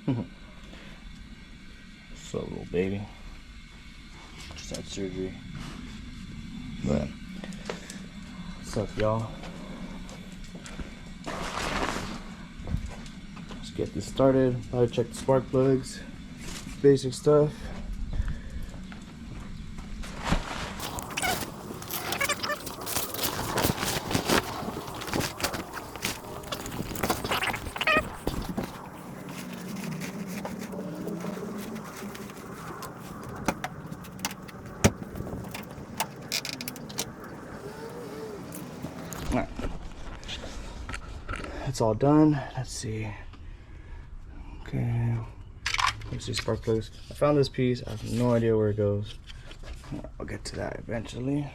So little baby. Just had surgery. But what's up, y'all? Let's get this started. Probably check the spark plugs. Basic stuff. Alright. It's all done. Let's see. Okay. Let's see spark plugs. I found this piece. I have no idea where it goes. I'll get to that eventually.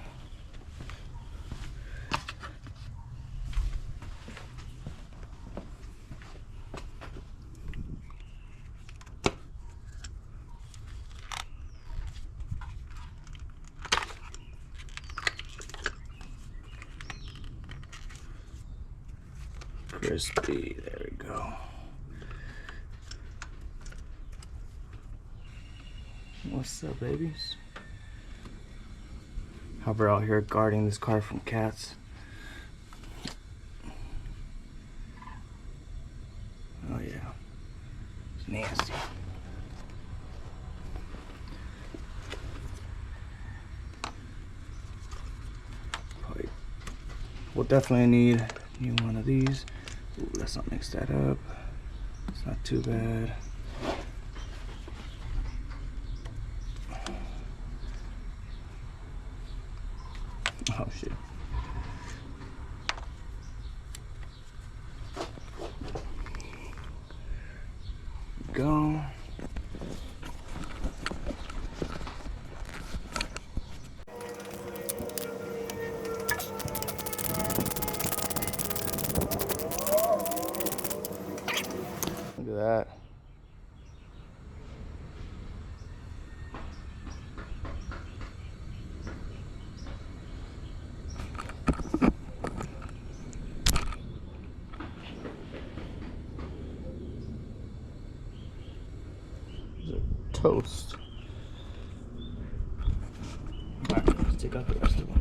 Crispy, there we go. What's up, babies? How we're out here guarding this car from cats. Oh yeah, it's nasty. Probably, we'll definitely need one of these. Ooh, let's not mix that up. It's not too bad. Oh shit. Go. Look at that. Toast. Alright, let's take out the rest of them.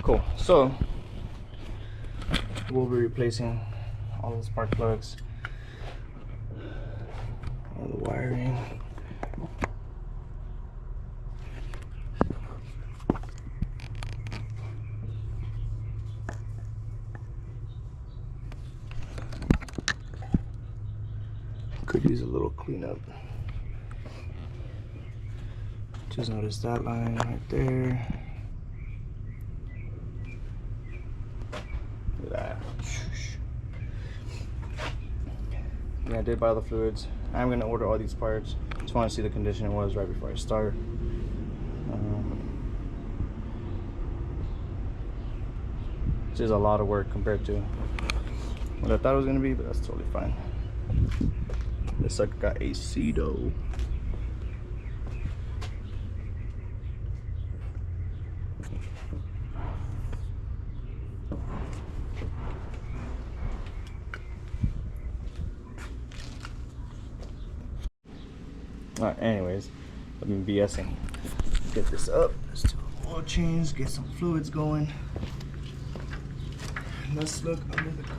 Cool. So we'll be replacing all the spark plugs, all the wiring. Could use a little cleanup. Just notice that line right there. Look at that. Yeah, I did buy the fluids. I'm gonna order all these parts. Just want to see the condition it was right before I start. This is a lot of work compared to what I thought it was gonna be, but that's totally fine. This sucker got AC though. Alright, anyways, I've been BSing. Get this up. Let's do oil change, get some fluids going. Let's look under the car.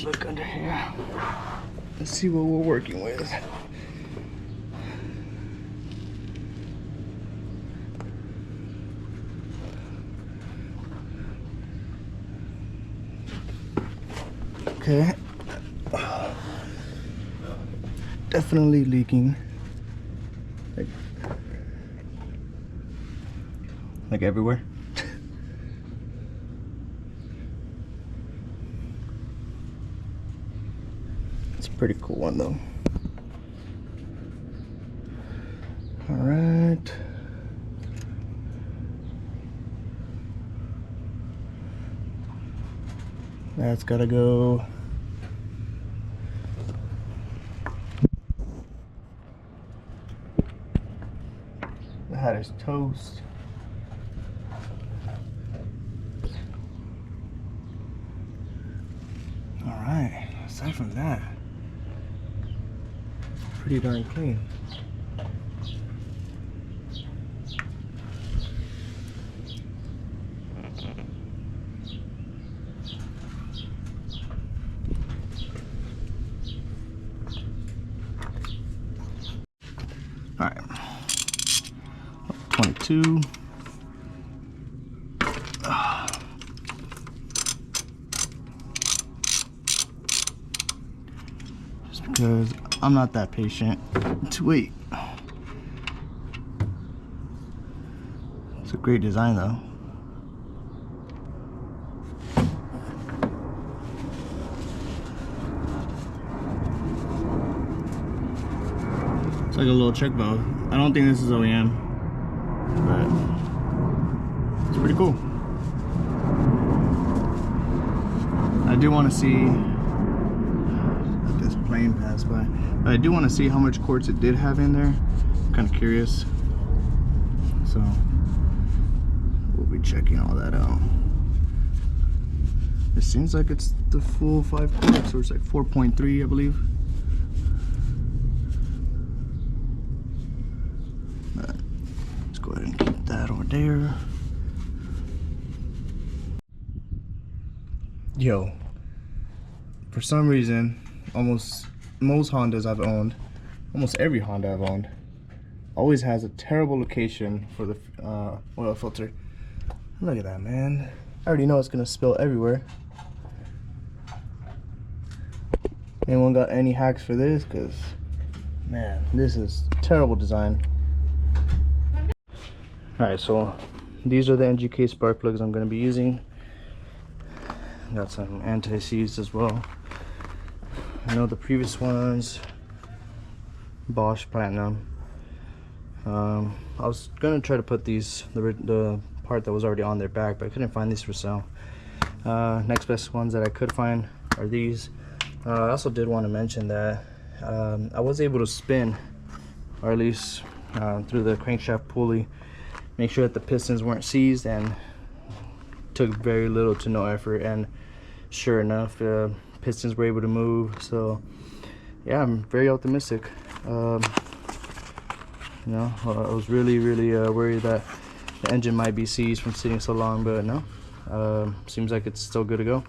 Let's look under here. Let's see what we're working with. Okay. Definitely leaking. Like everywhere. It's a pretty cool one though. All right. That's gotta go. That is toast. All right, aside from that, pretty darn clean. All right, 22. Just because I'm not that patient to wait. It's a great design though. It's like a little check valve. I don't think this is OEM, but it's pretty cool. I do want to see, let this plane pass by, but I do want to see how much quartz it did have in there. I'm kind of curious, so we'll be checking all that out. It seems like it's the full 5 quarts, or it's like 4.3, I believe. But let's go ahead and keep that over there. Yo, for some reason, most Hondas I've owned, almost every Honda I've owned, always has a terrible location for the oil filter. Look at that, man. I already know it's gonna spill everywhere. Anyone got any hacks for this? Because, man, this is terrible design. Alright, so these are the NGK spark plugs I'm gonna be using. Got some anti-seize as well. I know the previous ones, Bosch Platinum. I was gonna try to put these, the part that was already on their back, but I couldn't find these for sale. Next best ones that I could find are these. I also did want to mention that I was able to spin, or at least through the crankshaft pulley, make sure that the pistons weren't seized, and took very little to no effort, and sure enough, pistons were able to move. So yeah, I'm very optimistic. You know, I was really worried that the engine might be seized from sitting so long, but no, seems like it's still good to go.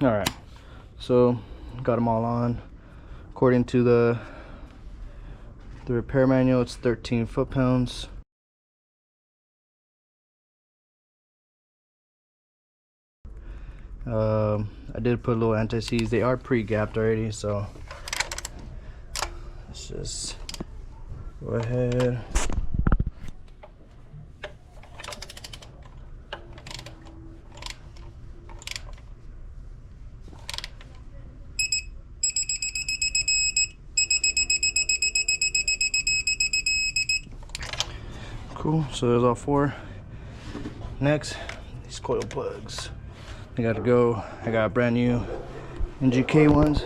All right, so got them all on. According to the repair manual, it's 13 foot-pounds. I did put a little anti-seize. They are pre-gapped already, so let's just go ahead. Cool, so there's all 4. Next, these coil plugs. They gotta go. I got brand new NGK ones.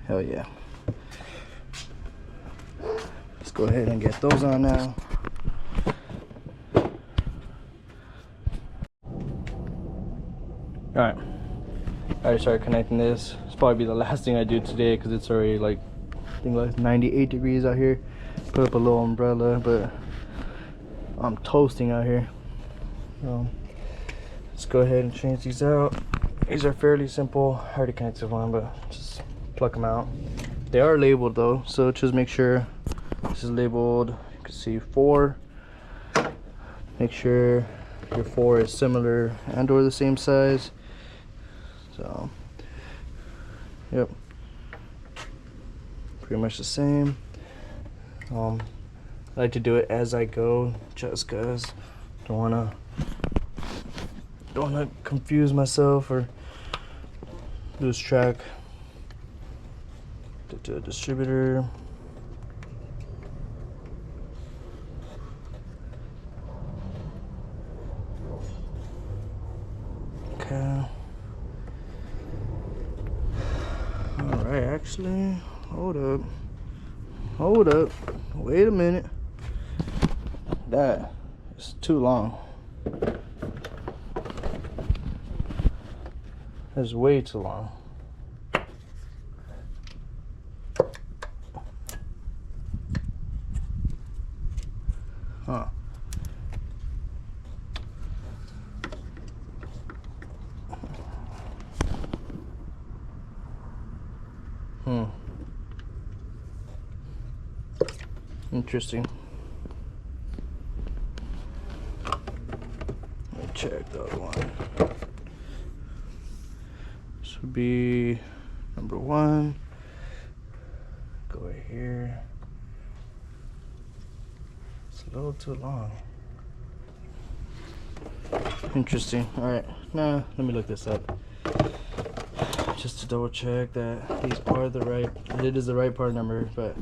Hell yeah. Let's go ahead and get those on now. Alright. I already started connecting this. It's probably the last thing I do today because it's already like, I think like 98 degrees out here. Put up a little umbrella, but I'm toasting out here. So let's go ahead and change these out. These are fairly simple. I already connected one, but just pluck them out. They are labeled though, so just make sure this is labeled. You can see 4. Make sure your 4 is similar and or the same size. So yep, pretty much the same. I like to do it as I go, just cause don't wanna confuse myself or lose track. To a distributor. Okay. All right, actually, hold up, wait a minute. That is too long. That's way too long. Huh. Interesting. Let me check the other one. This would be number 1. Go right here. It's a little too long. Interesting. All right, now let me look this up just to double check that these are the right. It is the right part number, but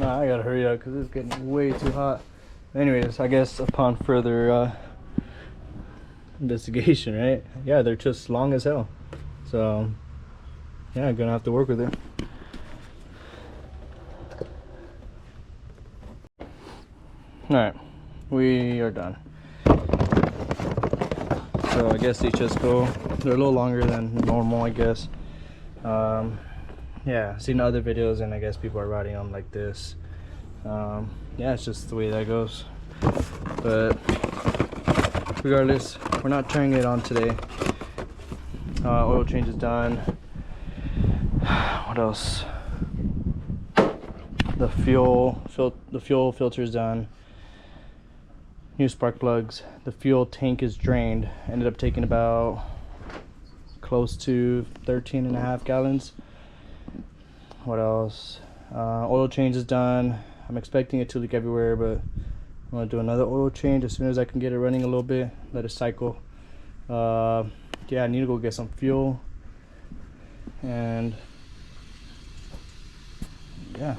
I gotta hurry up because it's getting way too hot. Anyways, I guess upon further investigation, right? Yeah, they're just long as hell. So yeah, I'm gonna have to work with it. All right, we are done. So I guess they just go. They're a little longer than normal, I guess. Yeah, I've seen other videos and I guess people are riding them like this. Yeah, it's just the way that goes. But regardless, we're not turning it on today. Oil change is done. What else? The fuel filter is done. New spark plugs. The fuel tank is drained. Ended up taking about close to 13.5 gallons. What else? Oil change is done. I'm expecting it to leak everywhere, but I'm gonna do another oil change as soon as I can get it running a little bit. Let it cycle. Yeah, I need to go get some fuel, and yeah,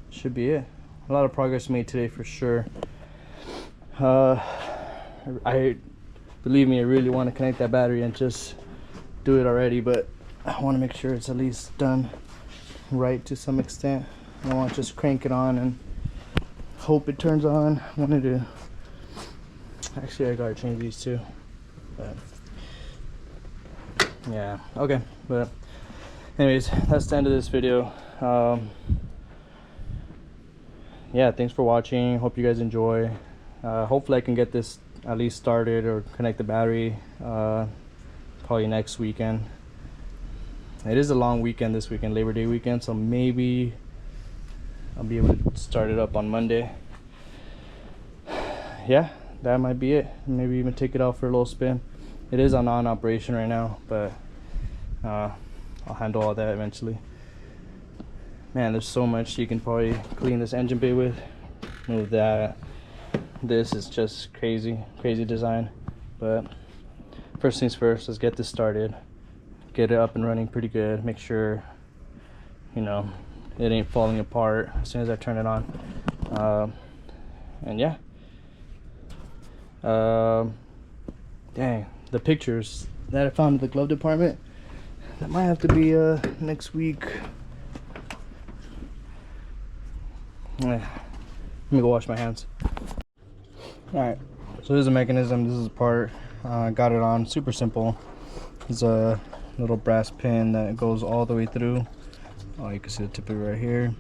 should be it. A lot of progress made today for sure. Believe me, I really want to connect that battery and just do it already, but I want to make sure it's at least done right to some extent. I don't want to just crank it on and hope it turns on. I wanted to actually, I gotta change these too, but yeah, okay. But anyways, that's the end of this video. Yeah, thanks for watching. Hope you guys enjoy. Hopefully I can get this at least started or connect the battery probably next weekend. It is a long weekend this weekend, Labor Day weekend, so maybe I'll be able to start it up on Monday. Yeah, that might be it. Maybe even take it out for a little spin. It is on operation right now, but I'll handle all that eventually. Man, there's so much you can probably clean this engine bay with. Move that. This is just crazy design. But first things first, let's get this started. get it up and running pretty good. Make sure, you know, it ain't falling apart as soon as I turn it on. And yeah, dang, the pictures that I found in the glove department, that might have to be next week. Let me go wash my hands. Alright, so here's the mechanism. This is the part. Got it on, super simple. There's a little brass pin that goes all the way through. You can see the tip of it right here.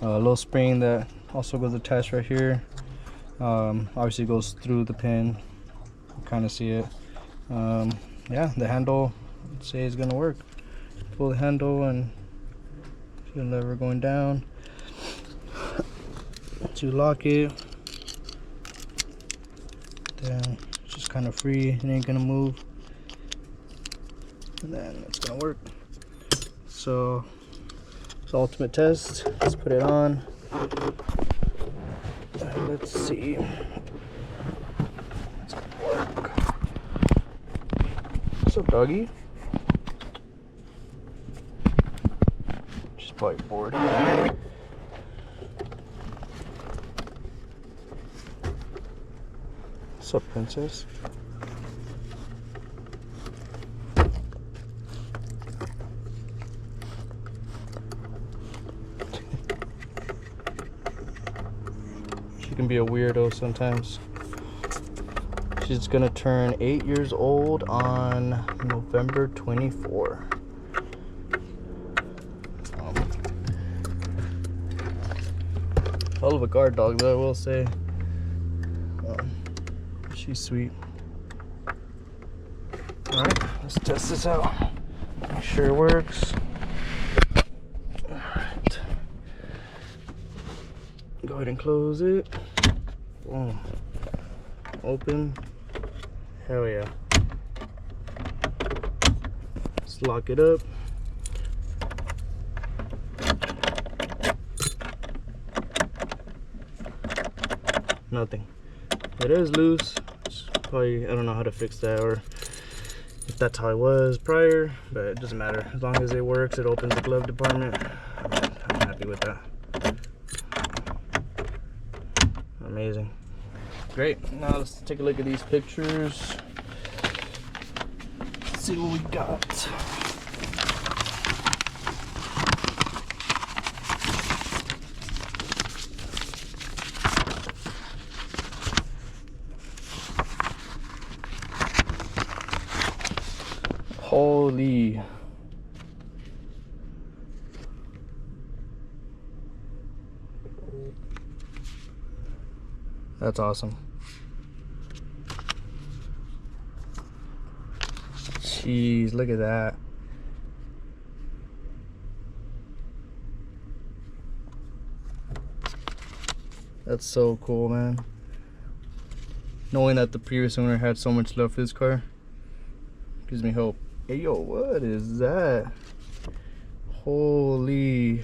A little spring that also goes attached right here. Obviously goes through the pin. You kind of see it. Yeah, the handle, let's say, is gonna work. Pull the handle and see the lever going down to lock it. Then it's just kind of free, it ain't gonna move, and then it's gonna work. So it's the ultimate test. Let's put it on. Let's see. It's gonna work. What's up, doggy? She's probably bored. What's up, princess? She can be a weirdo sometimes. She's gonna turn 8 years old on November 24. Hell of a guard dog, though, I will say. She's sweet. Alright, let's test this out. Make sure it works. Alright. Go ahead and close it. Boom. Open. Hell yeah. Let's lock it up. Nothing. It is loose. Probably, I don't know how to fix that, or if that's how it was prior, but it doesn't matter. As long as it works, it opens the glove department. I'm happy with that. Amazing. Great. Now let's take a look at these pictures. Let's see what we got. Holy. That's awesome. Jeez, look at that. That's so cool, man. Knowing that the previous owner had so much love for this car gives me hope. Hey, yo, what is that? Holy.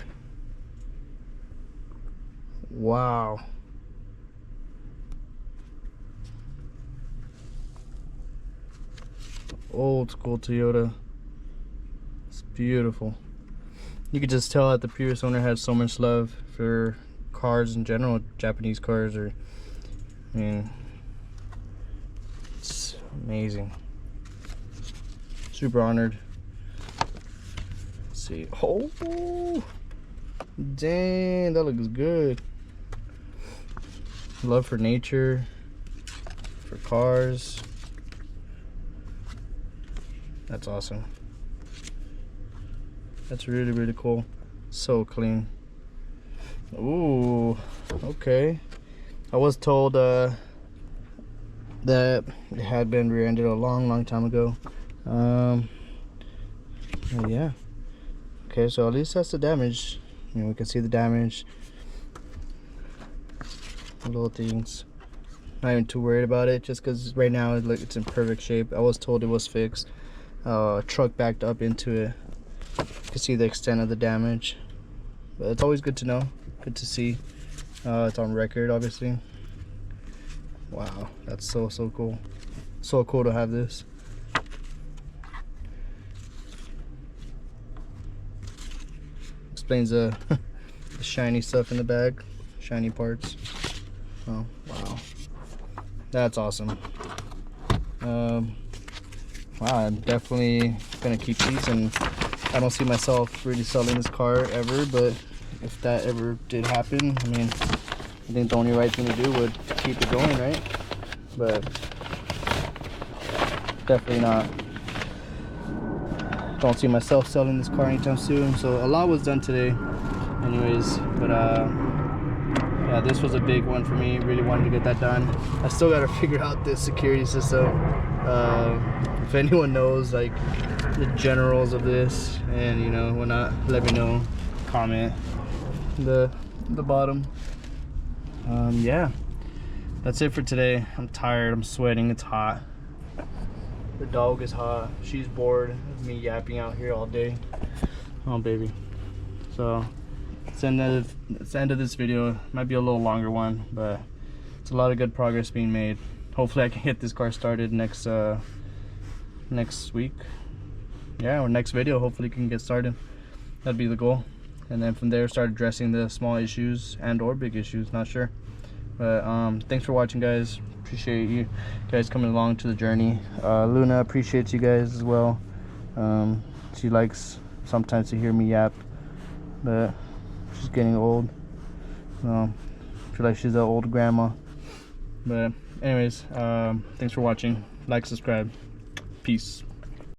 Wow. Old school Toyota. It's beautiful. You could just tell that the previous owner had so much love for cars in general, Japanese cars, or, I mean, it's amazing. Super honored. Let's see. Oh, dang, that looks good. Love for nature, for cars. That's awesome. That's really, really cool. So clean. Ooh, okay. I was told that it had been rear-ended a long time ago. Yeah. Okay, so at least that's the damage. You know, we can see the damage. Little things. Not even too worried about it, just because right now it's in perfect shape. I was told it was fixed. Truck backed up into it. You can see the extent of the damage. But it's always good to know. Good to see. It's on record, obviously. Wow, that's so cool. So cool to have this. explains the shiny stuff in the bag, shiny parts. Oh wow, that's awesome. Wow, I'm definitely gonna keep these, and I don't see myself really selling this car ever, but if that ever did happen, I mean, I think the only right thing to do would keep it going, right? But definitely not. Don't see myself selling this car anytime soon. So a lot was done today anyways, but yeah, this was a big one for me. Really wanted to get that done. I still got to figure out this security system. If anyone knows like the generals of this, and you know, when not, let me know. Comment the bottom. Yeah, that's it for today. I'm tired, I'm sweating, it's hot. The dog is hot. She's bored of me yapping out here all day. Oh baby. So it's the end of this video. It might be a little longer one, but it's a lot of good progress being made. Hopefully I can get this car started next week. Yeah, or next video. Hopefully we can get started. That'd be the goal. And then from there start addressing the small issues and or big issues, not sure. But thanks for watching, guys. Appreciate you guys coming along to the journey. Luna appreciates you guys as well. She likes sometimes to hear me yap, but she's getting old. I feel like she's an old grandma. But anyways, thanks for watching. Like, subscribe. Peace.